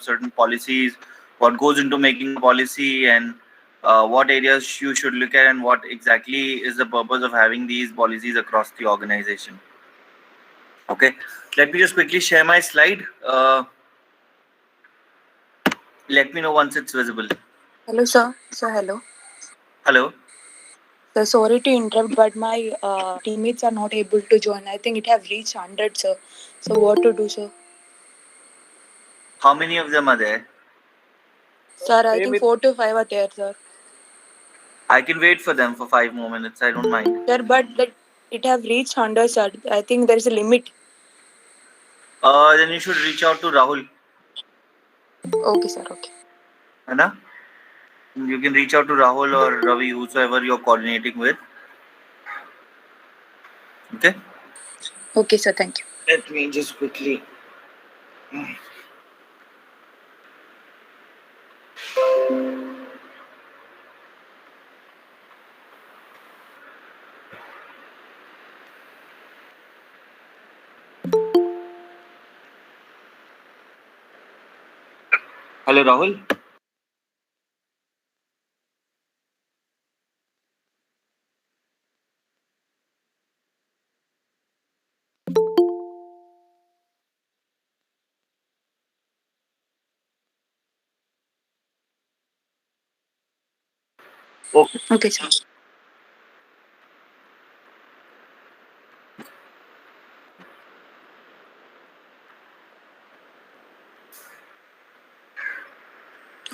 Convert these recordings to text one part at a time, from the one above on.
certain policies, what goes into making a policy, and what areas you should look at, and what exactly is the purpose of having these policies across the organization. Okay, let me just quickly share my slide. Let me know once it's visible. Hello, sir. Sir, hello. Hello. Sir, sorry to interrupt, but my teammates are not able to join. I think it have reached 100, sir. So what to do, sir? How many of them are there? Sir, I think 4 to 5 are there, sir. I can wait for them for 5 more minutes. I don't mind. Sir, but it have reached 100, sir. I think there is a limit. Then you should reach out to Rahul. Okay, sir. Okay. Anna? You can reach out to Rahul or Ravi, whosoever you're coordinating with. Okay? Okay, sir. Thank you. Let me just quickly. Hello, Rahul. Okay, sir.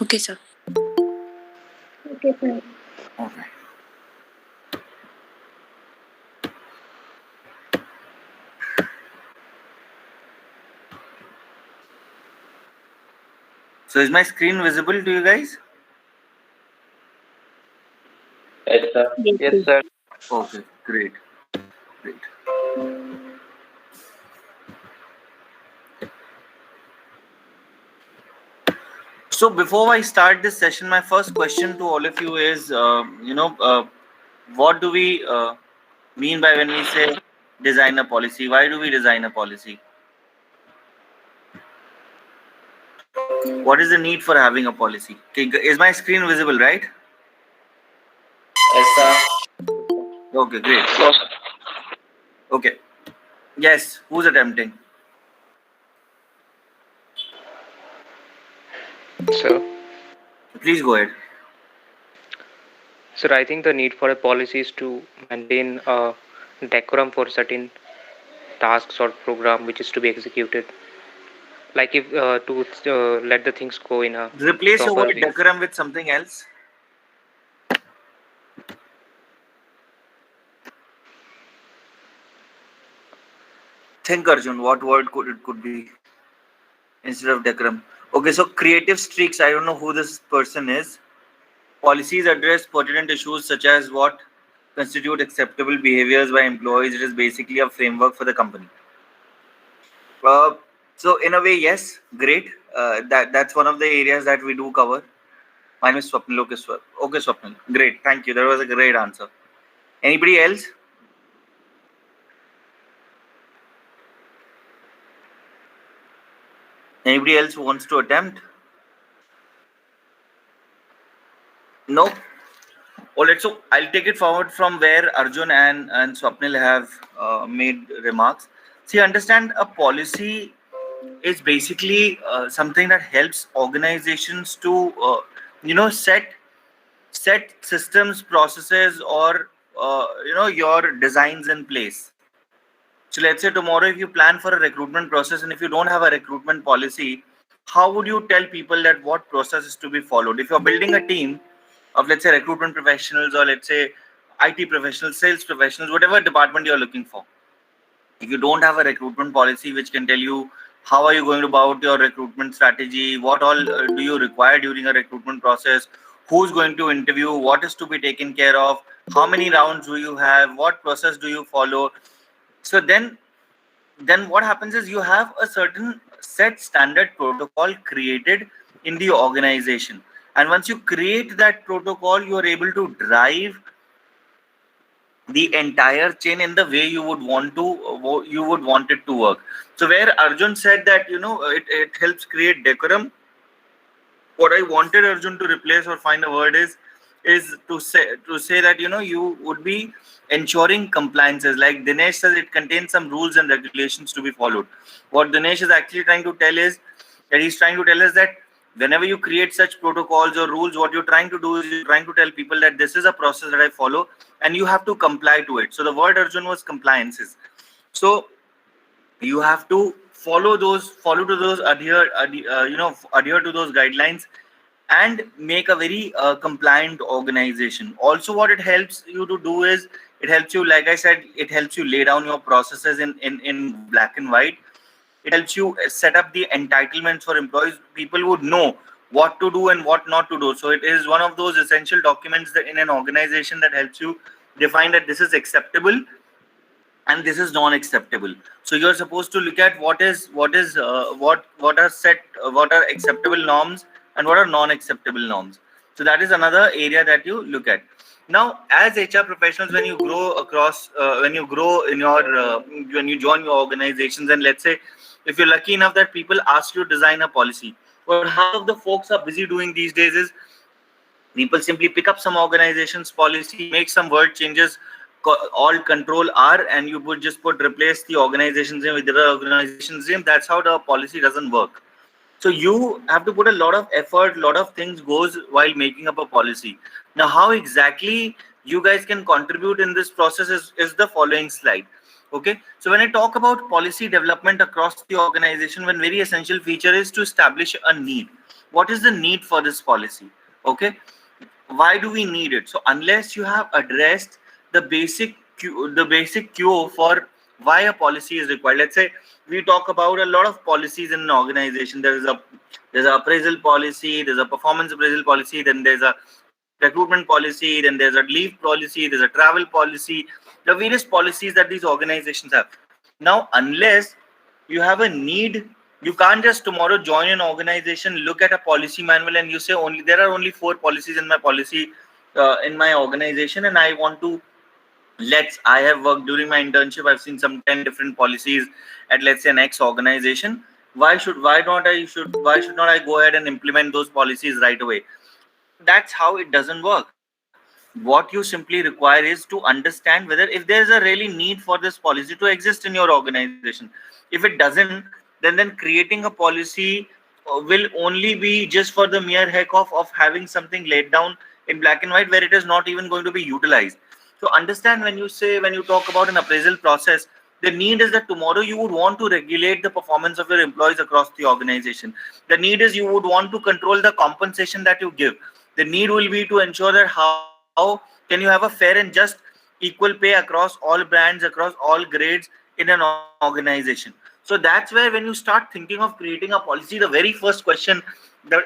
Okay, sir. Okay, sir. Okay. So is my screen visible to you guys? Yes, sir. Yes, sir. Okay, great. Great. So before I start this session, my first question to all of you is, what do we mean by when we say design a policy? Why do we design a policy? What is the need for having a policy? Okay, is my screen visible, right? Yes, sir. Okay, great. Okay. Yes, who's attempting? Sir, Please go ahead. sir, I think the need for a policy is to maintain a decorum for certain tasks or program which is to be executed. Like if to let the things go in a Replace your proper word way. decorum with something else. Think, Arjun, what word could be instead of decorum? Okay, so creative streaks. I don't know who this person is. Policies address pertinent issues such as what constitute acceptable behaviors by employees. It is basically a framework for the company. So in a way, yes, great. That's one of the areas that we do cover. My name is Swapnil. Okay, Swapnil. Great. Thank you. That was a great answer. Anybody else? Anybody else who wants to attempt? No? Alright, so I'll take it forward from where Arjun and Swapnil have made remarks. See, understand a policy is basically something that helps organizations to, set systems, processes, or your designs in place. So let's say tomorrow, if you plan for a recruitment process and if you don't have a recruitment policy, how would you tell people that what process is to be followed? If you're building a team of, let's say, recruitment professionals, or let's say IT professionals, sales professionals, whatever department you're looking for, if you don't have a recruitment policy which can tell you how are you going about your recruitment strategy, what all do you require during a recruitment process, who's going to interview, what is to be taken care of, how many rounds do you have, what process do you follow, so then what happens is you have a certain set standard protocol created in the organization, and once you create that protocol, you are able to drive the entire chain in the way you would want it to work. So where Arjun said that it helps create decorum, what I wanted Arjun to replace or find a word is to say that you would be ensuring compliances. Like Dinesh says, it contains some rules and regulations to be followed. What Dinesh is actually trying to tell is that he's trying to tell us that whenever you create such protocols or rules, what you're trying to do is you're trying to tell people that this is a process that I follow and you have to comply to it. So the word Arjun was compliances. So you have to follow to those, adhere to those guidelines and make a very compliant organization. Also, what it helps you to do is it helps you, like I said, it helps you lay down your processes in black and white. It helps you set up the entitlements for employees. People would know what to do and what not to do. So it is one of those essential documents that in an organization that helps you define that this is acceptable and this is non-acceptable. So you're supposed to look at what are acceptable norms and what are non-acceptable norms. So that is another area that you look at. Now, as HR professionals, when you grow across, when you grow in your, when you join your organizations, and let's say if you're lucky enough that people ask you to design a policy, what half of the folks are busy doing these days is people simply pick up some organization's policy, make some word changes, all control R, and you would just replace the organization's name with the other organization's name. That's how the policy doesn't work. So you have to put a lot of effort, lot of things goes while making up a policy. Now, how exactly you guys can contribute in this process is the following slide. Okay, so when I talk about policy development across the organization, one very essential feature is to establish a need. What is the need for this policy? Okay, why do we need it? So unless you have addressed the basic cue for why a policy is required. Let's say we talk about a lot of policies in an organization. There's an appraisal policy, there's a performance appraisal policy, then there's a recruitment policy, then there's a leave policy, there's a travel policy, the various policies that these organizations have. Now, unless you have a need, you can't just tomorrow join an organization, look at a policy manual and you say there are only 4 policies in my policy in my organization, and I want to I have worked during my internship, I've seen some 10 different policies at, let's say, an X organization. Why should not I go ahead and implement those policies right away? That's how it doesn't work. What you simply require is to understand whether if there's a really need for this policy to exist in your organization. If it doesn't, then creating a policy will only be just for the mere heck of having something laid down in black and white where it is not even going to be utilized. So understand, when you talk about an appraisal process, the need is that tomorrow you would want to regulate the performance of your employees across the organization. The need is you would want to control the compensation that you give. The need will be to ensure that how can you have a fair and just equal pay across all brands, across all grades in an organization. So that's where when you start thinking of creating a policy, the very first question that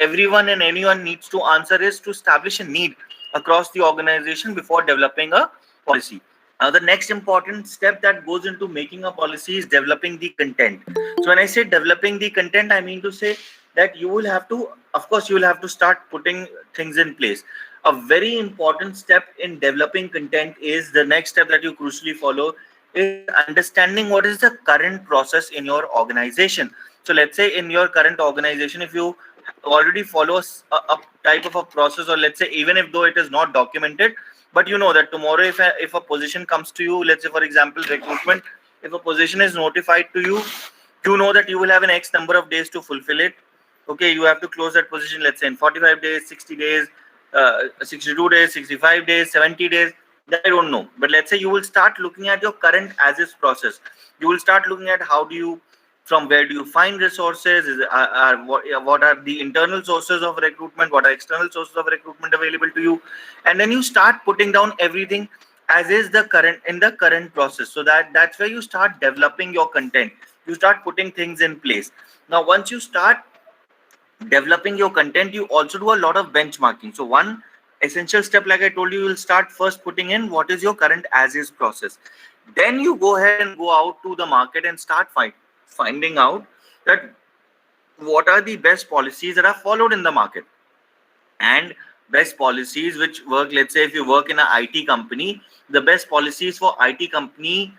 everyone and anyone needs to answer is to establish a need across the organization before developing a policy. The next important step that goes into making a policy is developing the content. So when I say developing the content, I mean to say that you will have to start putting things in place. A very important step in developing content is the next step that you crucially follow is understanding what is the current process in your organization. So let's say in your current organization, if you already follow a type of a process, or let's say even if though it is not documented, but you know that tomorrow if a position comes to you, let's say for example recruitment, if a position is notified to you, you know that you will have an X number of days to fulfill it. Okay, you have to close that position, let's say in 45 days, 60 days, 62 days, 65 days, 70 days, that I don't know. But let's say you will start looking at your current as-is process. You will start looking at from where do you find resources? What are the internal sources of recruitment? What are external sources of recruitment available to you? And then you start putting down everything as is in the current process. So that's where you start developing your content. You start putting things in place. Now, once you start developing your content, you also do a lot of benchmarking. So one essential step, like I told you, will start first putting in what is your current as-is process. Then you go ahead and go out to the market and start finding out that what are the best policies that are followed in the market, and best policies which work. Let's say if you work in an IT company, the best policies for IT company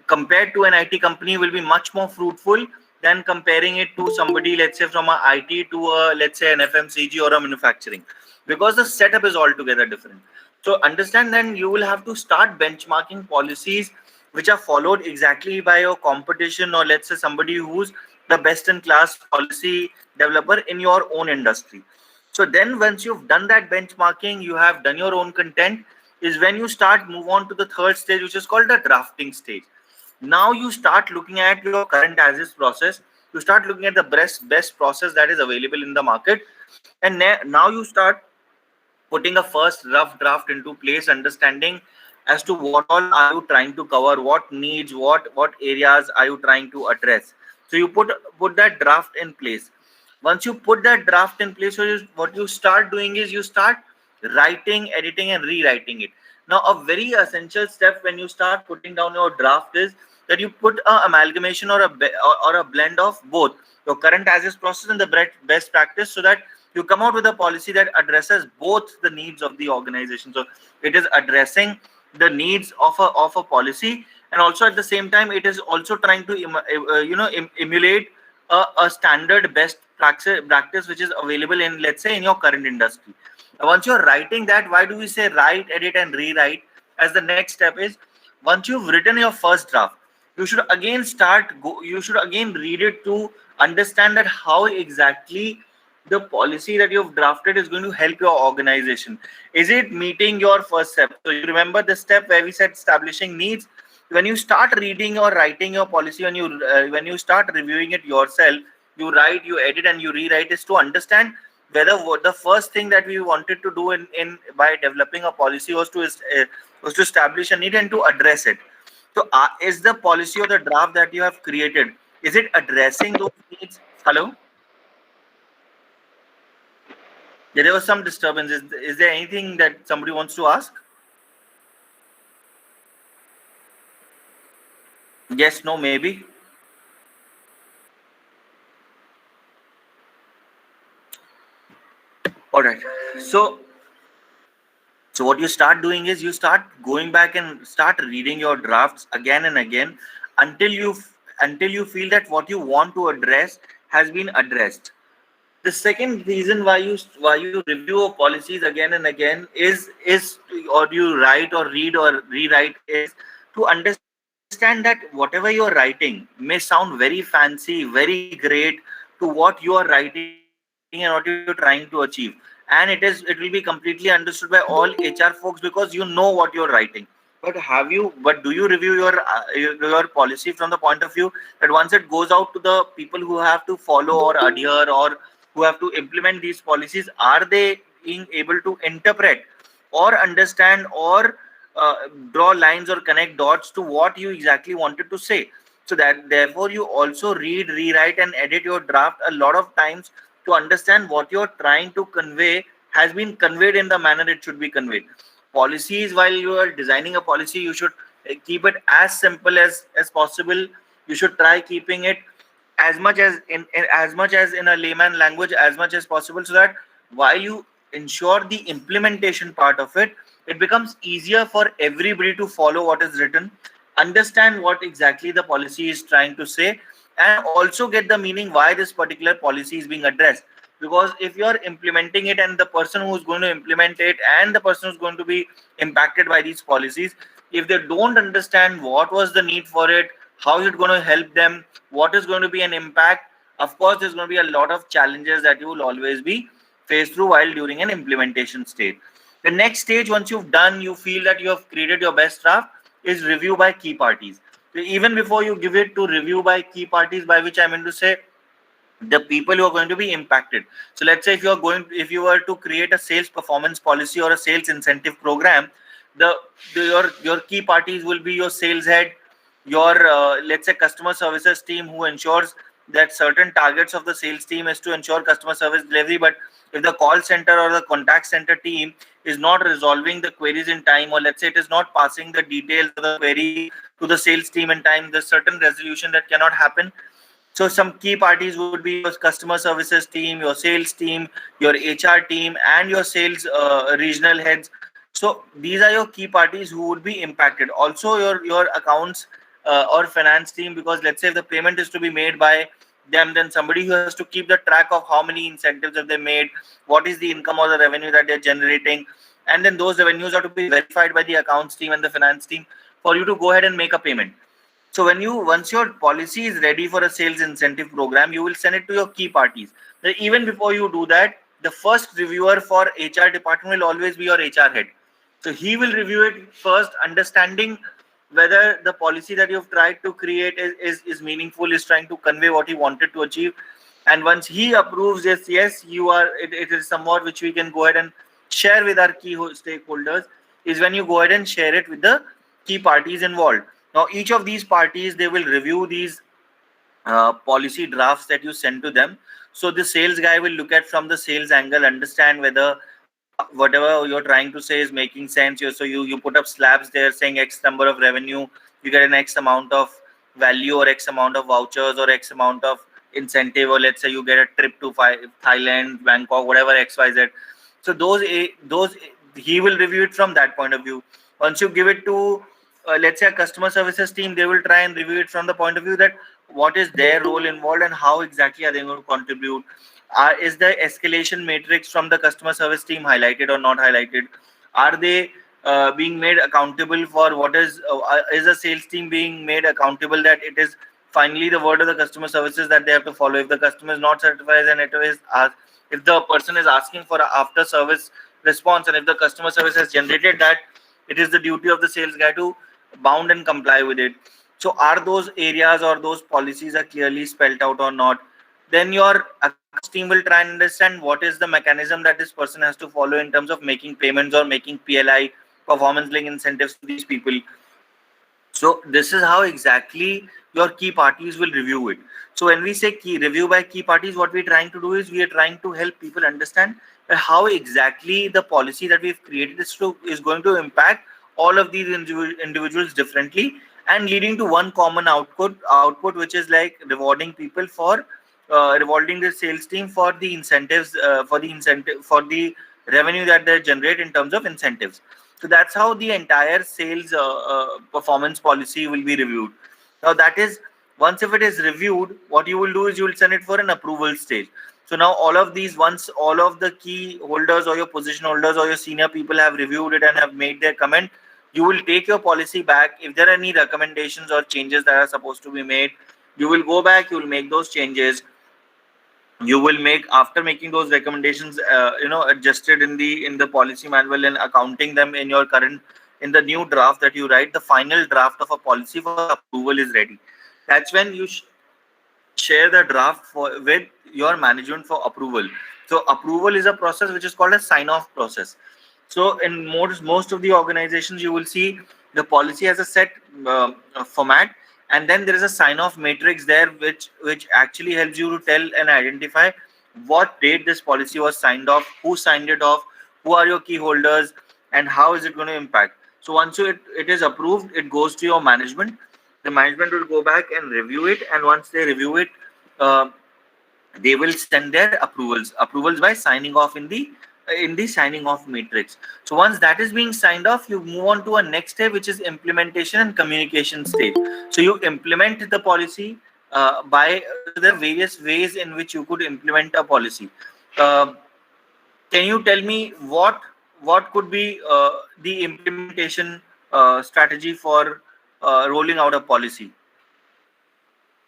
compared to an IT company will be much more fruitful than comparing it to somebody, let's say from a IT to a, let's say, an FMCG or a manufacturing, because the setup is altogether different. So understand, then you will have to start benchmarking policies which are followed exactly by your competition, or let's say somebody who's the best in class policy developer in your own industry. So then once you've done that benchmarking, you have done your own content, is when you start move on to the third stage, which is called the drafting stage. Now you start looking at your current as is process, you start looking at the best process that is available in the market, and now you start putting a first rough draft into place, understanding as to what all are you trying to cover, what needs, what areas are you trying to address. So you put that draft in place. Once you put that draft in place, what you start doing is you start writing, editing, and rewriting it. Now a very essential step when you start putting down your draft is that you put a amalgamation or or a blend of both your current as is process and the best practice, so that you come out with a policy that addresses both the needs of the organization. So it is addressing the needs of a policy, and also at the same time it is also trying to emulate a standard best practice which is available in, let's say, in your current industry. Once you're writing that, why do we say write, edit, and rewrite as the next step? Is once you've written your first draft, you should again you should again read it to understand that how exactly the policy that you've drafted is going to help your organization. Is it meeting your first step? So you remember the step where we said establishing needs. When you start reading or writing your policy, when you start reviewing it yourself, you write, you edit, and you rewrite, is to understand whether what the first thing that we wanted to do in by developing a policy was to establish a need and to address it. So is the policy or the draft that you have created, is it addressing those needs? Hello? Yeah, there was some disturbance. Is there anything that somebody wants to ask? Yes, no, maybe. All right. So what you start doing is you start going back and start reading your drafts again and again until you feel that what you want to address has been addressed. The second reason why you review policies again and again is or you write or read or rewrite is to understand that whatever you're writing may sound very fancy, very great to what you are writing and what you're trying to achieve, and it will be completely understood by all HR folks because you know what you're writing. But do you review your policy from the point of view that once it goes out to the people who have to follow or adhere or who have to implement these policies, are they being able to interpret or understand or draw lines or connect dots to what you exactly wanted to say? So that therefore you also read, rewrite, and edit your draft a lot of times to understand what you're trying to convey has been conveyed in the manner it should be conveyed. Policies, while you are designing a policy, you should keep it as simple as possible. You should try keeping it as much as in a layman language as much as possible, so that while you ensure the implementation part of it, it becomes easier for everybody to follow what is written, understand what exactly the policy is trying to say, and also get the meaning why this particular policy is being addressed. Because if you are implementing it and the person who is going to implement it and the person who's going to be impacted by these policies, if they don't understand what was the need for it, how is it going to help them, what is going to be an impact, of course there's going to be a lot of challenges that you will always be faced through while during an implementation stage. The next stage, once you've done, you feel that you have created your best draft, is review by key parties. So even before you give it to review by key parties, by which I mean to say the people who are going to be impacted. So let's say if you were to create a sales performance policy or a sales incentive program, your key parties will be your sales head, your let's say customer services team, who ensures that certain targets of the sales team is to ensure customer service delivery. But if the call center or the contact center team is not resolving the queries in time, or let's say it is not passing the details of the query to the sales team in time, there's certain resolution that cannot happen. So some key parties would be your customer services team, your sales team, your HR team, and your sales regional heads. So these are your key parties who would be impacted. Also your accounts or finance team, because let's say if the payment is to be made by them, then somebody who has to keep the track of how many incentives have they made, what is the income or the revenue that they're generating, and then those revenues are to be verified by the accounts team and the finance team for you to go ahead and make a payment. So once your policy is ready for a sales incentive program, you will send it to your key parties. Then even before you do that, the first reviewer for HR department will always be your HR head. So he will review it first, understanding whether the policy that you've tried to create is meaningful, is trying to convey what he wanted to achieve. And once he approves this, yes, it is somewhat which we can go ahead and share with our key stakeholders, is when you go ahead and share it with the key parties involved. Now, each of these parties, they will review these policy drafts that you send to them. So the sales guy will look at from the sales angle, understand whether whatever you're trying to say is making sense. You put up slabs there saying X number of revenue, you get an X amount of value or X amount of vouchers or X amount of incentive, or let's say you get a trip to Thailand, Bangkok, whatever XYZ. So those he will review it from that point of view. Once you give it to let's say a customer services team, they will try and review it from the point of view that what is their role involved and how exactly are they going to contribute. Is the escalation matrix from the customer service team highlighted or not highlighted? Are they being made accountable for what is the sales team being made accountable that it is finally the word of the customer services that they have to follow? If the customer is not certified and if the person is asking for an after service response, and if the customer service has generated that, it is the duty of the sales guy to bound and comply with it. So are those areas or those policies are clearly spelled out or not? Then your accounts team will try and understand what is the mechanism that this person has to follow in terms of making payments or making PLI, performance linked incentives to these people. So this is how exactly your key parties will review it. So when we say key review by key parties, what we're trying to do is we are trying to help people understand how exactly the policy that we've created is going to impact all of these individuals differently, and leading to one common output which is like rewarding people for rewarding the sales team for the incentives, for the revenue that they generate in terms of incentives. So that's how the entire sales performance policy will be reviewed. Now that is, once if it is reviewed, what you will do is you will send it for an approval stage. So now all of these, once all of the key holders or your position holders or your senior people have reviewed it and have made their comment, you will take your policy back. If there are any recommendations or changes that are supposed to be made, you will go back, you will make those changes. You will make, after making those recommendations, adjusted in the policy manual and accounting them in your current, in the new draft that you write, the final draft of a policy for approval is ready. That's when you share the draft with your management for approval. So approval is a process which is called a sign-off process. So in most of the organizations, you will see the policy has a set format, and then there is a sign-off matrix there, which actually helps you to tell and identify what date this policy was signed off, who signed it off, who are your key holders, and how is it going to impact. So once it is approved, it goes to your management. The management will go back and review it, and once they review it, uh, they will send their approvals by signing off in the signing off matrix. So once that is being signed off, you move on to a next step, which is implementation and communication stage. So you implement the policy by the various ways in which you could implement a policy. uh, can you tell me what could be the implementation strategy for rolling out a policy?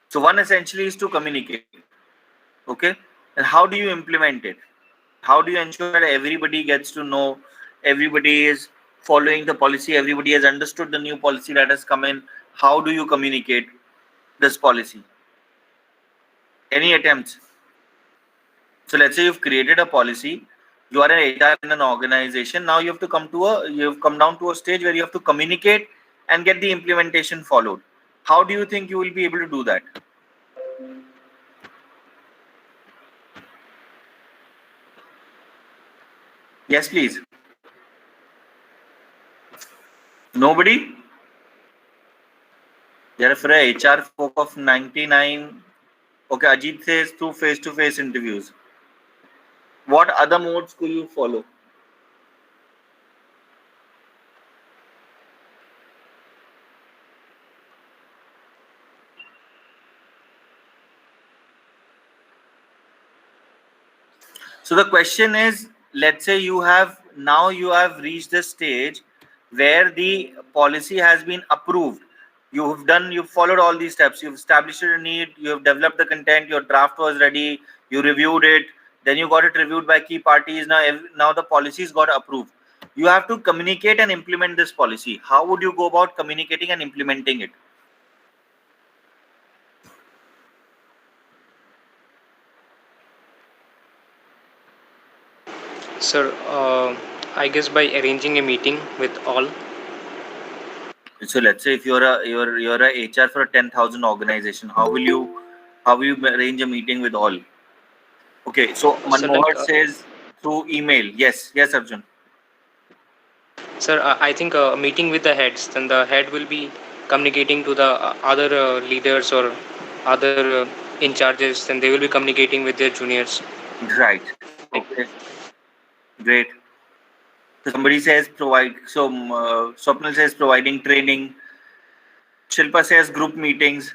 So one essentially is to communicate. Okay, and how do you implement it? How do you ensure that everybody gets to know, everybody is following the policy, everybody has understood the new policy that has come in? How do you communicate this policy? Any attempts? So let's say you've created a policy, you are an HR in an organization. Now you've come down to a stage where you have to communicate and get the implementation followed. How do you think you will be able to do that? Yes, please. Nobody? There for a HR folk of 99. Okay, Ajit says through face-to-face interviews. What other modes could you follow? So the question is, let's say you have reached the stage where the policy has been approved. You've followed all these steps. You've established a need. You have developed the content. Your draft was ready. You reviewed it. Then you got it reviewed by key parties. Now the policies got approved. You have to communicate and implement this policy. How would you go about communicating and implementing it? Sir, I guess by arranging a meeting with all. So let's say if you're a HR for a 10,000 organization, how will you arrange a meeting with all? Okay, so Manmohan says through email. Yes, Arjun. Sir, I think a meeting with the heads, then the head will be communicating to the other leaders or other in charges, then they will be communicating with their juniors. Right. Okay. Great. So somebody says provide. So Swapnil says providing training. Shilpa says group meetings.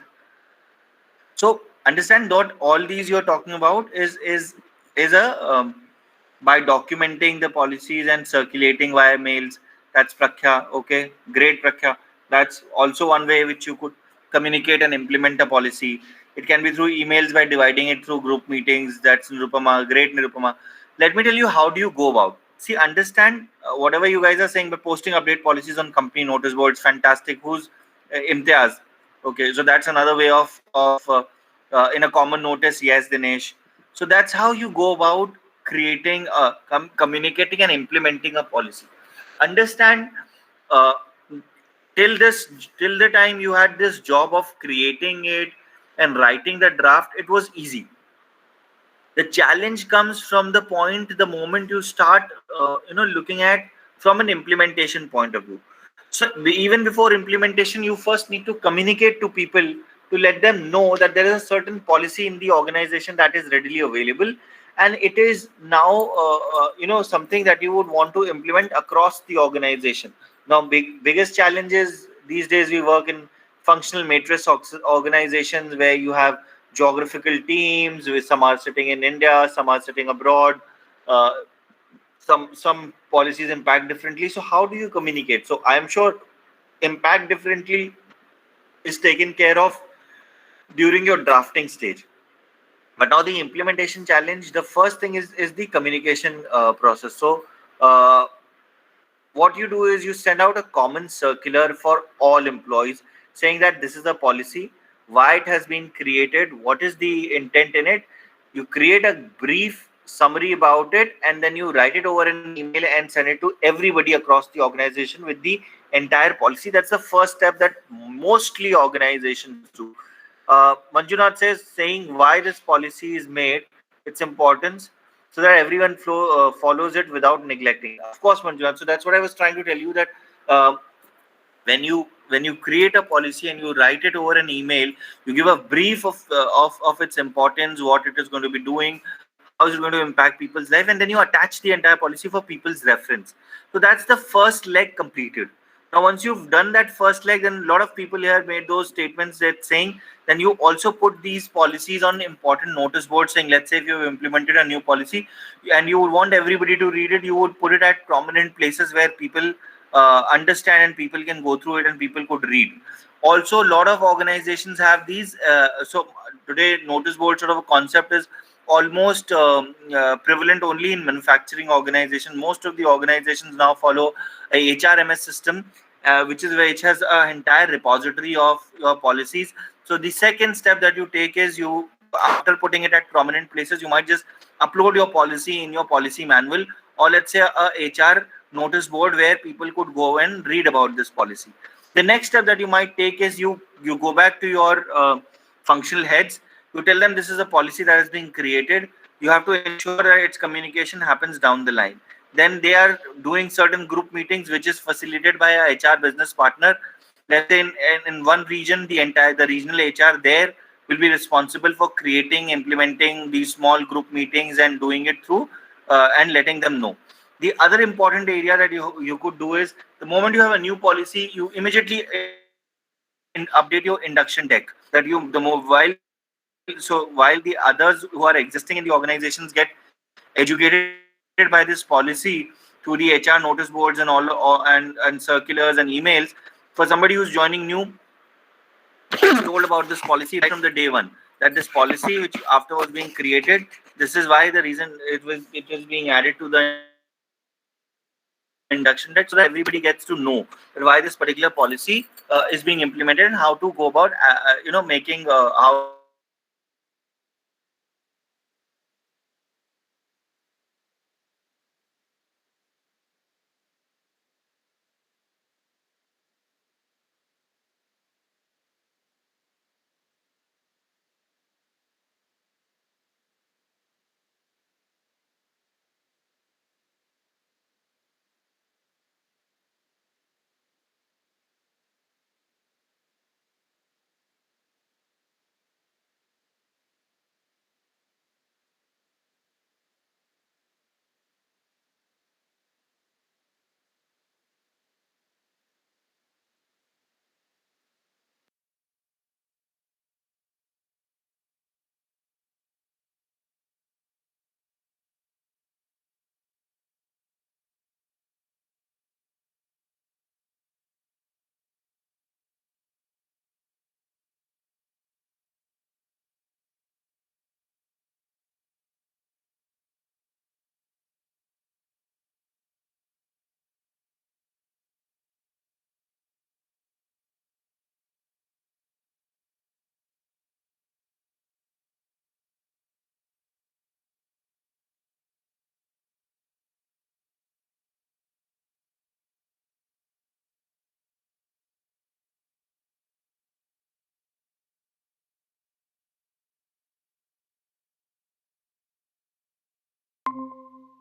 So understand that all these you're talking about is a by documenting the policies and circulating via mails. That's Prakhya. Okay, great Prakhya. That's also one way which you could communicate and implement a policy. It can be through emails by dividing it through group meetings. That's Nirupama. Great Nirupama. Let me tell you how do you go about. See, understand whatever you guys are saying, but posting update policies on company notice boards, fantastic. Who's Imtiaz? Okay, so that's another way of in a common notice. Yes, Dinesh. So that's how you go about creating communicating and implementing a policy. Understand, uh, till the time you had this job of creating it and writing the draft, it was easy. The challenge comes from the moment you start looking at from an implementation point of view. So even before implementation, you first need to communicate to people to let them know that there is a certain policy in the organization that is readily available, and it is now something that you would want to implement across the organization. Now biggest challenges these days, we work in functional matrix organizations where you have geographical teams, with some are sitting in India, some are sitting abroad. uh, some policies impact differently. So how do you communicate? So I am sure impact differently is taken care of during your drafting stage. But now the implementation challenge, the first thing is the communication process. So what you do is you send out a common circular for all employees saying that this is a policy, why it has been created, what is the intent in it. You create a brief summary about it, and then you write it over an email and send it to everybody across the organization with the entire policy. That's the first step that mostly organizations do. Manjunath says, saying why this policy is made, its importance, so that everyone follows it without neglecting. Of course, Manjunath. So that's what I was trying to tell you, that uh, when you create a policy and you write it over an email, you give a brief of its importance, what it is going to be doing, how is it going to impact people's life, and then you attach the entire policy for people's reference. So that's the first leg completed. Now once you've done that first leg, then a lot of people here made those statements that saying, then you also put these policies on important notice boards saying, let's say if you've implemented a new policy and you would want everybody to read it, you would put it at prominent places where people understand and people can go through it and people could read. Also, a lot of organizations have these. So today, notice board sort of a concept is almost prevalent only in manufacturing organizations. Most of the organizations now follow a HRMS system, which has an entire repository of your policies. So the second step that you take is, you, after putting it at prominent places, you might just upload your policy in your policy manual, or let's say a HR notice board where people could go and read about this policy. The next step that you might take is you go back to your functional heads. You tell them this is a policy that has been created. You have to ensure that its communication happens down the line. Then they are doing certain group meetings, which is facilitated by a HR business partner. Let's say in one region, the regional HR there will be responsible for creating, implementing these small group meetings and doing it through and letting them know. The other important area that you could do is, the moment you have a new policy, you immediately update your induction deck. That you the more while so while the others who are existing in the organizations get educated by this policy through the HR notice boards and and circulars and emails. For somebody who's joining new, told about this policy right from the day one, that this policy which after was being created, this is why the reason it was being added to the induction deck, so that everybody gets to know that why this particular policy is being implemented and how to go about making how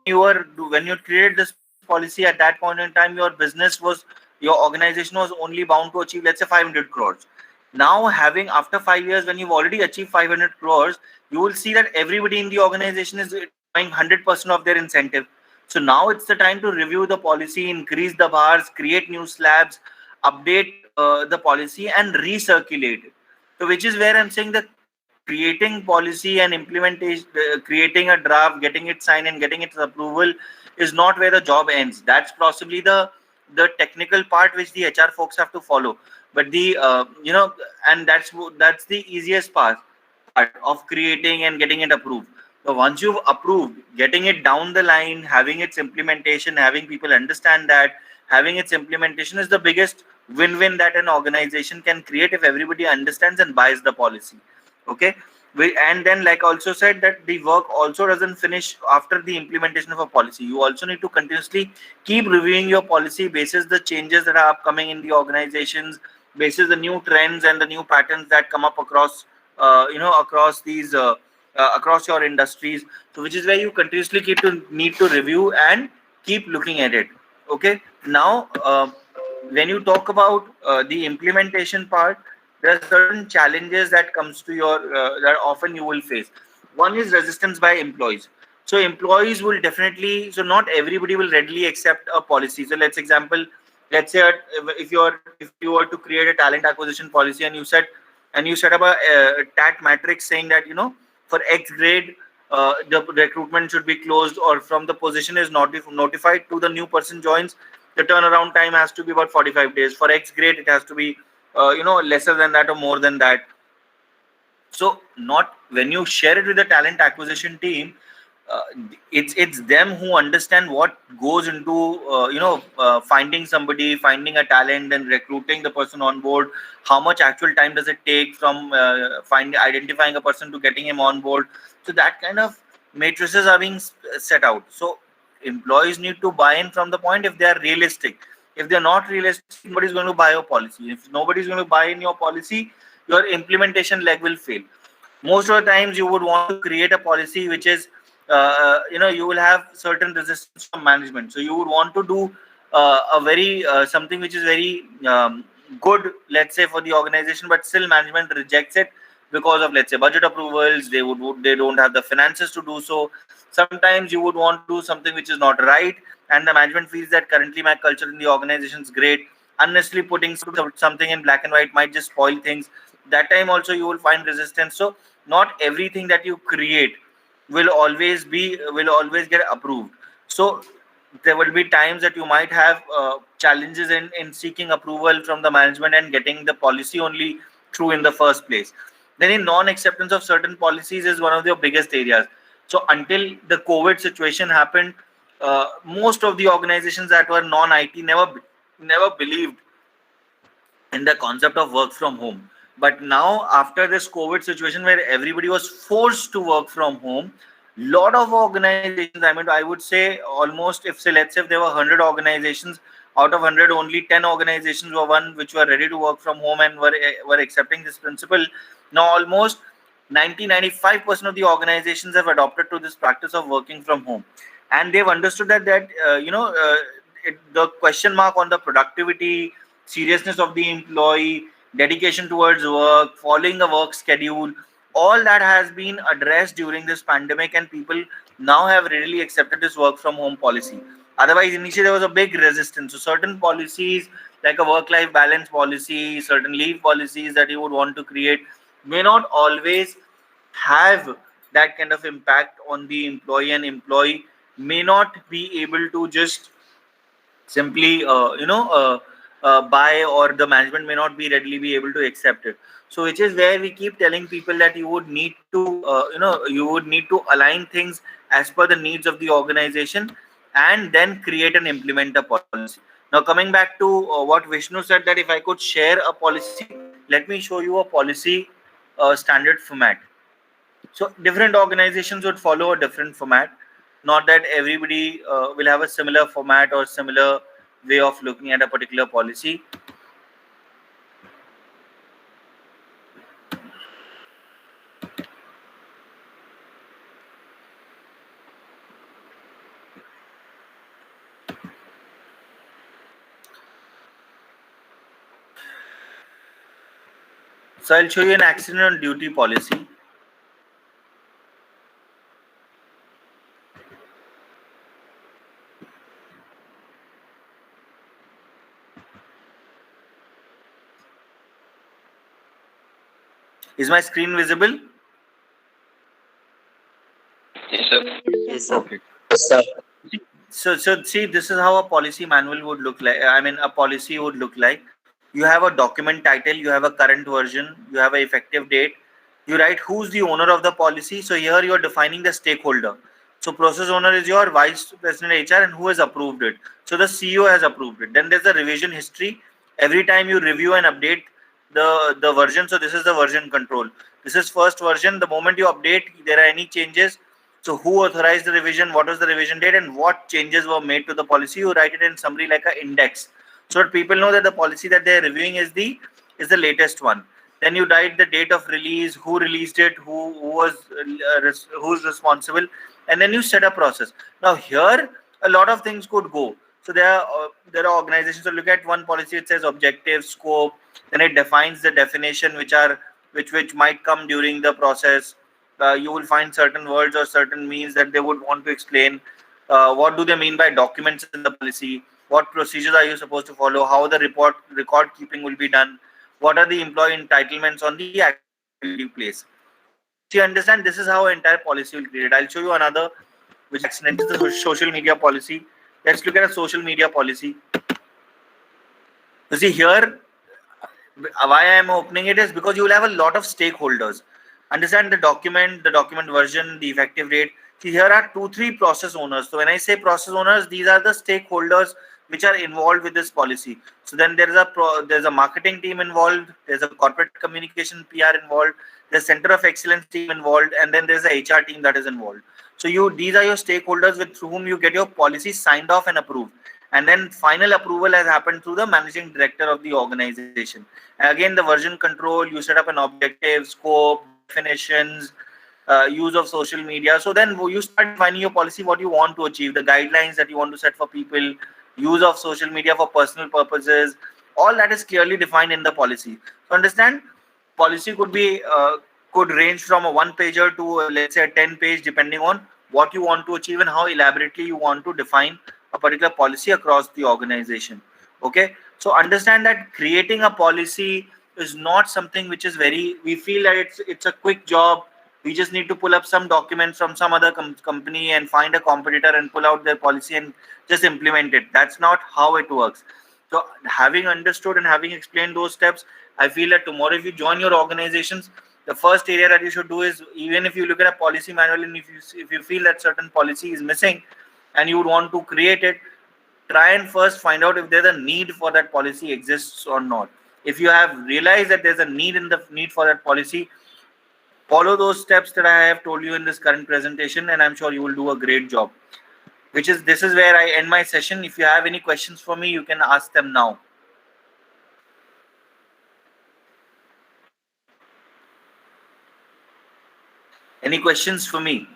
when you created this policy at that point in time, your organization was only bound to achieve, let's say, 500 crores. Now, having after 5 years, when you've already achieved 500 crores, you will see that everybody in the organization is doing 100% of their incentive. So now it's the time to review the policy, increase the bars, create new slabs, update the policy, and recirculate it. So, which is where I'm saying that creating policy and implementation, creating a draft, getting it signed and getting its approval is not where the job ends. That's possibly the technical part which the HR folks have to follow. But and that's the easiest part of creating and getting it approved. So once you've approved, getting it down the line, having its implementation, having people understand that, having its implementation is the biggest win-win that an organization can create if everybody understands and buys the policy. Okay. And then, like also said, that the work also doesn't finish after the implementation of a policy. You also need to continuously keep reviewing your policy basis the changes that are upcoming in the organizations, basis the new trends and the new patterns that come up across across your industries. So which is where you continuously need to review and keep looking at it. Okay. Now, when you talk about the implementation part, there are certain challenges that comes to your that often you will face. One is resistance by employees. So employees will definitely, so not everybody will readily accept a policy. So let's say if you were to create a talent acquisition policy and you set up a TAT matrix saying that for X grade the recruitment should be closed, or from the position is notified to the new person joins, the turnaround time has to be about 45 days. For X grade it has to be lesser than that or more than that. So not when you share it with the talent acquisition team, it's them who understand what goes into finding somebody, finding a talent and recruiting the person on board. How much actual time does it take from identifying a person to getting him on board? So that kind of matrices are being set out. So employees need to buy in from the point if they are realistic. If they're not realistic, nobody's going to buy your policy. If nobody's going to buy in your policy, your implementation leg will fail. Most of the times you would want to create a policy which is you will have certain resistance from management. So you would want to do a very something which is very good, let's say, for the organization, but still management rejects it because of, let's say, budget approvals. They don't have the finances to do so. Sometimes you would want to do something which is not right, and the management feels that currently my culture in the organization is great. Unnecessarily putting something in black and white might just spoil things. That time also you will find resistance. So not everything that you create will always get approved. So there will be times that you might have challenges in seeking approval from the management and getting the policy only through in the first place. Then in non-acceptance of certain policies is one of the biggest areas. So until the COVID situation happened, most of the organizations that were non-IT never believed in the concept of work from home. But now, after this COVID situation where everybody was forced to work from home, lot of organizations, I mean, I would say almost, if say, let's say if there were 100 organizations, out of 100, only 10 organizations were one which were ready to work from home and were accepting this principle. Now, almost 95% of the organizations have adopted to this practice of working from home, and they've understood that the question mark on the productivity, seriousness of the employee, dedication towards work, following a work schedule, all that has been addressed during this pandemic, and people now have really accepted this work from home policy. Otherwise, initially there was a big resistance. So certain policies like a work-life balance policy, certain leave policies that you would want to create may not always have that kind of impact on the employee, and employee may not be able to just simply buy, or the management may not be readily be able to accept it. So which is where we keep telling people that you would need to you would need to align things as per the needs of the organization, and then create and implement a policy. Now coming back to what Vishnu said, that if I could share a policy, let me show you a policy standard format. So different organizations would follow a different format. Not that everybody will have a similar format or similar way of looking at a particular policy. So I'll show you an accident on duty policy. Is my screen visible? Yes, sir. Yes, sir. Okay. Yes, sir. So see, this is how a policy manual would look like. I mean, a policy would look like. You have a document title, you have a current version, you have an effective date. You write who's the owner of the policy. So here you're defining the stakeholder. So process owner is your vice president HR, and who has approved it. So the CEO has approved it. Then there's a revision history. Every time you review and update the version. So this is the version control. This is first version. The moment you update, there are any changes. So who authorized the revision, what was the revision date, and what changes were made to the policy. You write it in summary like an index, so that people know that the policy that they're reviewing is the latest one. Then you write the date of release, who released it, who's responsible, and then you set a process. Now here a lot of things could go. So there are organizations that look at one policy. It says objective, scope, then it defines the definition which might come during the process. You will find certain words or certain means that they would want to explain. What do they mean by documents in the policy? What procedures are you supposed to follow? How the record keeping will be done? What are the employee entitlements on the activity place? So you understand, this is how an entire policy will create. I'll show you another, which is the social media policy. Let's look at a social media policy. You see here, why I am opening it is because you will have a lot of stakeholders. Understand the document version, the effective date. See, here are 2-3 process owners. So when I say process owners, these are the stakeholders which are involved with this policy. So then there's a marketing team involved, there's a corporate communication PR involved, there's center of excellence team involved, and then there's a HR team that is involved. So these are your stakeholders with whom you get your policy signed off and approved. And then final approval has happened through the managing director of the organization. And again, the version control, you set up an objective, scope, definitions, use of social media. So then you start defining your policy, what you want to achieve, the guidelines that you want to set for people, use of social media for personal purposes. All that is clearly defined in the policy. So understand, policy could range from a 1-pager to let's say a 10-page, depending on what you want to achieve and how elaborately you want to define a particular policy across the organization. Okay, so understand that creating a policy is not something which is we feel that it's a quick job. We just need to pull up some documents from some other company and find a competitor and pull out their policy and just implement it. That's not how it works. So having understood and having explained those steps, I feel that tomorrow if you join your organizations, the first area that you should do is, even if you look at a policy manual and if you feel that certain policy is missing and you would want to create it, try and first find out if there's a need for that policy exists or not. If you have realized that there's a need for that policy, follow those steps that I have told you in this current presentation, and I'm sure you will do a great job. This is where I end my session. If you have any questions for me, you can ask them now. Any questions for me?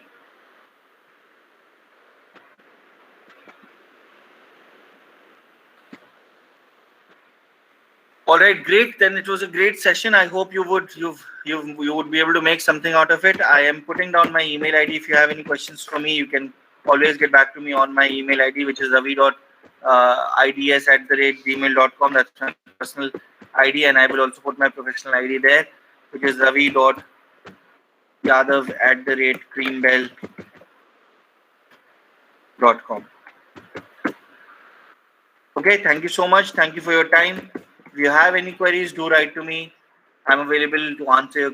All right, great. Then it was a great session. I hope you would be able to make something out of it. I am putting down my email ID. If you have any questions for me, you can always get back to me on my email ID, which is ravi.ids@gmail.com. That's my personal ID, and I will also put my professional ID there, which is ravi.yadav@creambell.com. Okay, thank you so much. Thank you for your time. If you have any queries, do write to me. I'm available to answer your